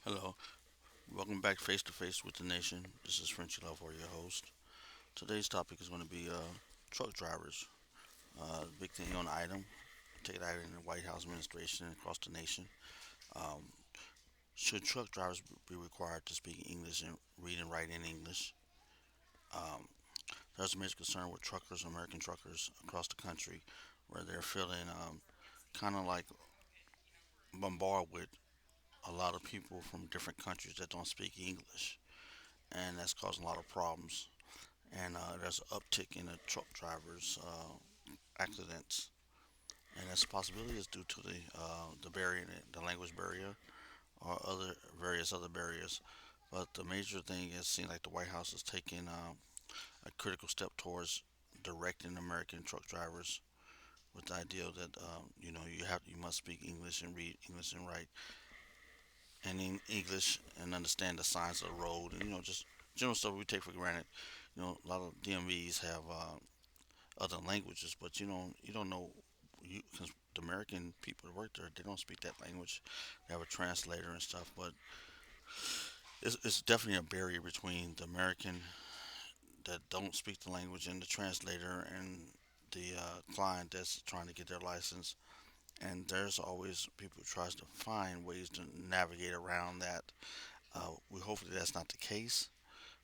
Hello, welcome back face to face with the nation. This is Frenchie Loveheart, your host. Today's topic is going to be truck drivers. Big thing on the item, ticket item in the White House administration and across the nation. Um, should truck drivers be required to speak English and read and write in English? Um, there's a major concern with truckers, American truckers across the country, where they're feeling kind of like bombarded with a lot of people from different countries that don't speak English, and that's causing a lot of problems. And there's an uptick in the truck drivers' accidents, and this possibility is due to the barrier, the language barrier, or other various other barriers. But the major thing is, seeing like the White House is taking a critical step towards directing American truck drivers with the idea that you must speak English and read English and write and in English and understand the signs of the road, and just general stuff we take for granted. A lot of DMVs have other languages, but you don't know, cause the American people that work there, they don't speak that language. They have a translator and stuff, but it's definitely a barrier between the American that don't speak the language and the translator and the client that's trying to get their license. And there's always people who tries to find ways to navigate around that. We hopefully that's not the case,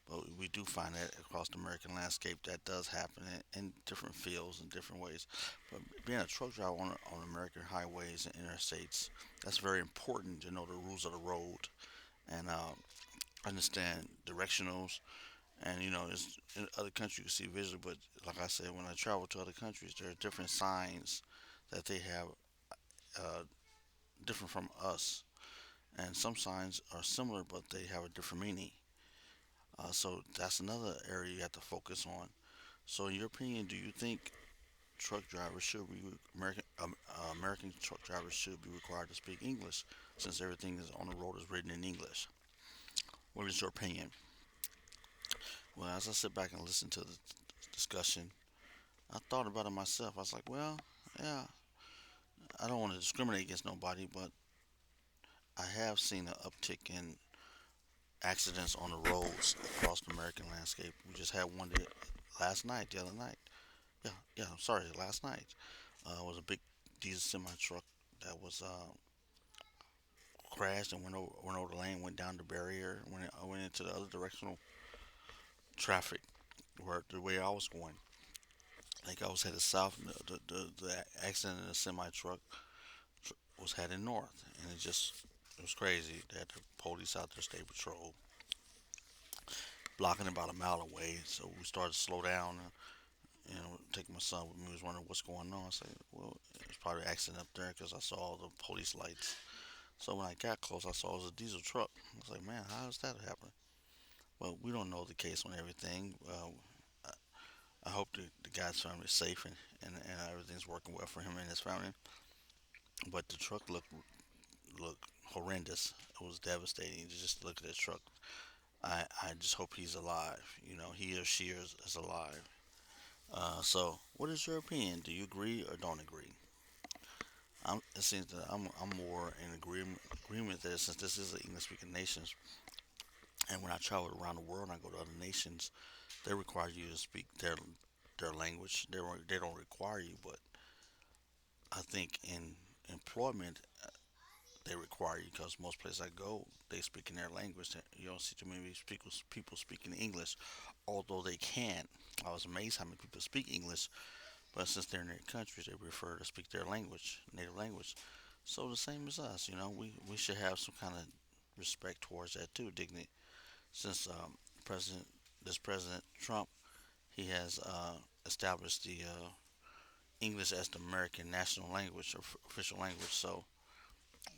but we do find that across the American landscape that does happen in different fields and different ways. But being a truck driver on American highways and interstates, that's very important to know the rules of the road and understand directionals. And it's in other countries you can see visually, but like I said, when I travel to other countries, there are different signs that they have uh, different from us, and some signs are similar, but they have a different meaning. So that's another area you have to focus on. So, in your opinion, do you think truck drivers should be American truck drivers should be required to speak English since everything is on the road is written in English? What is your opinion? Well, as I sit back and listen to the discussion, I thought about it myself. I was like, well, yeah, I don't want to discriminate against nobody, but I have seen an uptick in accidents on the roads across the American landscape. We just had one last night, the other night. Yeah, yeah, I'm sorry, last night. It was a big diesel semi truck that was crashed and went over the lane, went down the barrier, went into the other directional traffic where the way I was going. Like I was headed south, and the accident in the semi truck was heading north, and it was crazy. They had the police out there, state patrol, blocking about a mile away. So we started to slow down. Taking my son with me, was wondering what's going on. I said, well, it's probably an accident up there because I saw all the police lights. So when I got close, I saw it was a diesel truck. I was like, man, how does that happen? Well, we don't know the case on everything. I hope the guy's family is safe and everything's working well for him and his family. But the truck looked horrendous. It was devastating to just look at the truck. I just hope he's alive. He or she is alive. So, what is your opinion? Do you agree or don't agree? It seems that I'm more in agreement that since this is an English speaking nation, and when I travel around the world and I go to other nations, they require you to speak their language. They don't require you, but I think in employment they require you because most places I go, they speak in their language. You don't see too many people speaking English, although they can. I was amazed how many people speak English, but since they're in their countries, they prefer to speak their language, native language. So the same as us, we should have some kind of respect towards that too, dignity. Since President, this President Trump, he has established the English as the American national language or official language. So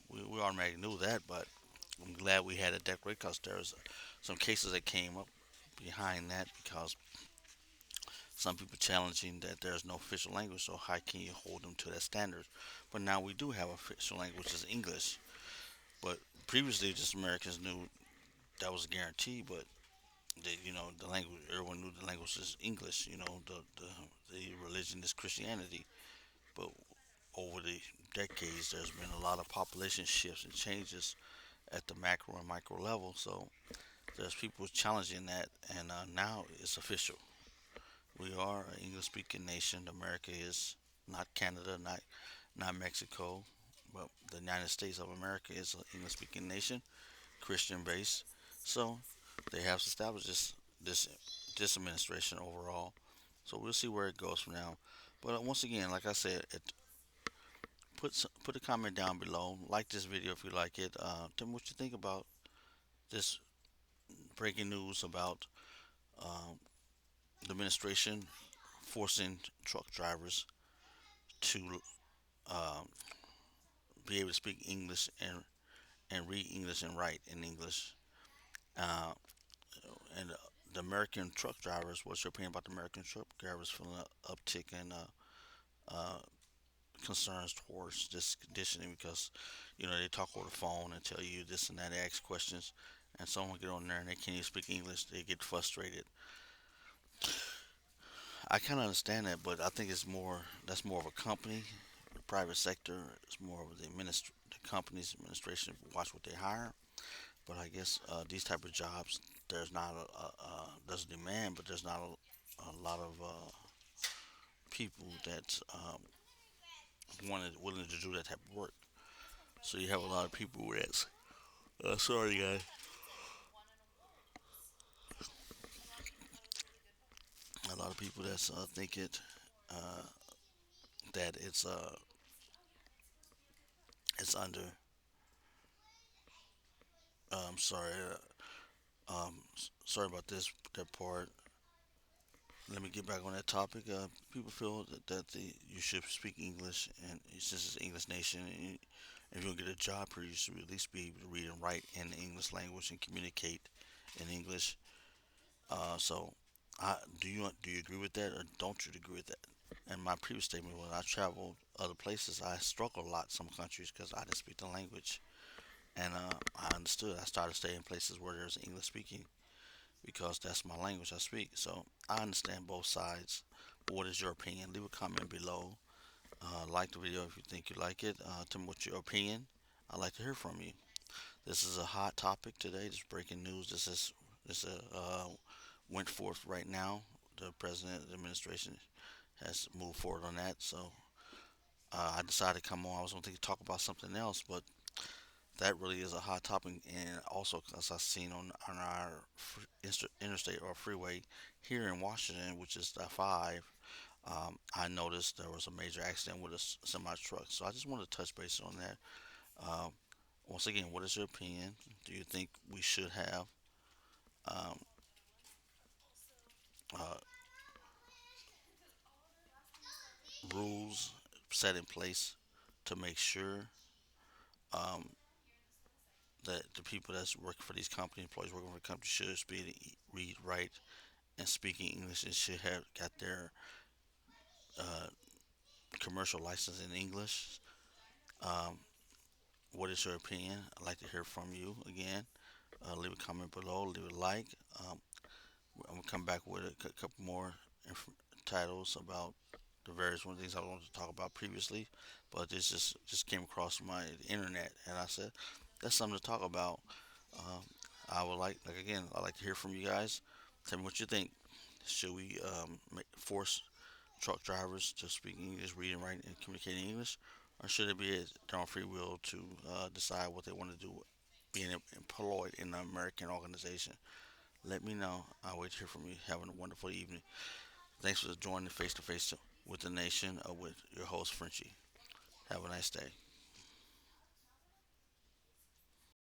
we already knew that, but I'm glad we had a declaration because there's some cases that came up behind that because some people challenging that there's no official language, so how can you hold them to that standard? But now we do have official language is English. But previously, just Americans knew that was a guarantee, but the language everyone knew the language is English. The religion is Christianity. But over the decades, there's been a lot of population shifts and changes at the macro and micro level. So there's people challenging that, and now it's official. We are an English-speaking nation. America is not Canada, not Mexico, but the United States of America is an English-speaking nation, Christian-based. So they have established this this administration overall. So we'll see where it goes from now. But once again, like I said, put a comment down below. Like this video if you like it. Tell me what you think about this breaking news about um, the administration forcing truck drivers to um, be able to speak English and read English and write in English. Uh, and the American truck drivers, what's your opinion about the American truck drivers feeling an uptick in uh, concerns towards this conditioning because they talk over the phone and tell you this and that, they ask questions, and someone get on there and they can't even speak English, they get frustrated. I kind of understand that, but I think that's more of a company. The private sector is more of the company's administration watch what they hire. But I guess these type of jobs, there's not there's a demand, but there's not a lot of people that wanted willing to do that type of work. So you have a lot of people that's sorry guys, a lot of people that's think it uh, that it's under. Sorry, sorry about this that part. Let me get back on that topic. People feel that you should speak English, and since it's an English nation, and if you don't get a job here, you should at least be able to read and write in the English language and communicate in English. So, do you agree with that, or don't you agree with that? In my previous statement, when I traveled other places, I struggled a lot in some countries because I didn't speak the language, and I understood. I started staying in places where there's English speaking because that's my language I speak. So I understand both sides. What is your opinion? Leave a comment below. Like the video if you think you like it. Tell me what's your opinion. I'd like to hear from you. This is a hot topic today. This is breaking news. This went forth right now. The president, the administration has moved forward on that. So I decided to come on. I was going to talk about something else, but that really is a hot topic. And also, as I've seen on our interstate or freeway here in Washington, which is the five, I noticed there was a major accident with a semi truck. So I just wanted to touch base on that. Um, Once again, what is your opinion? Do you think we should have um, uh, rules set in place to make sure um, that the people that's working for these companies, employees working for the company, should be able to read, write, and speaking English, and should have got their uh, commercial license in English? Um, what is your opinion? I'd like to hear from you again. Leave a comment below, leave a like. Um, I'm gonna come back with a couple more titles about the various one things I wanted to talk about previously, but this just came across my internet, and I said that's something to talk about. Um, I would like again, I'd like to hear from you guys. Tell me what you think. Should we force truck drivers to speak English, read and write, and communicate in English, or should it be their own free will to decide what they want to do, being employed in an American organization? Let me know. I'll wait to hear from you. Have a wonderful evening. Thanks for joining Face to Face with the Nation with your host, Frenchie. Have a nice day.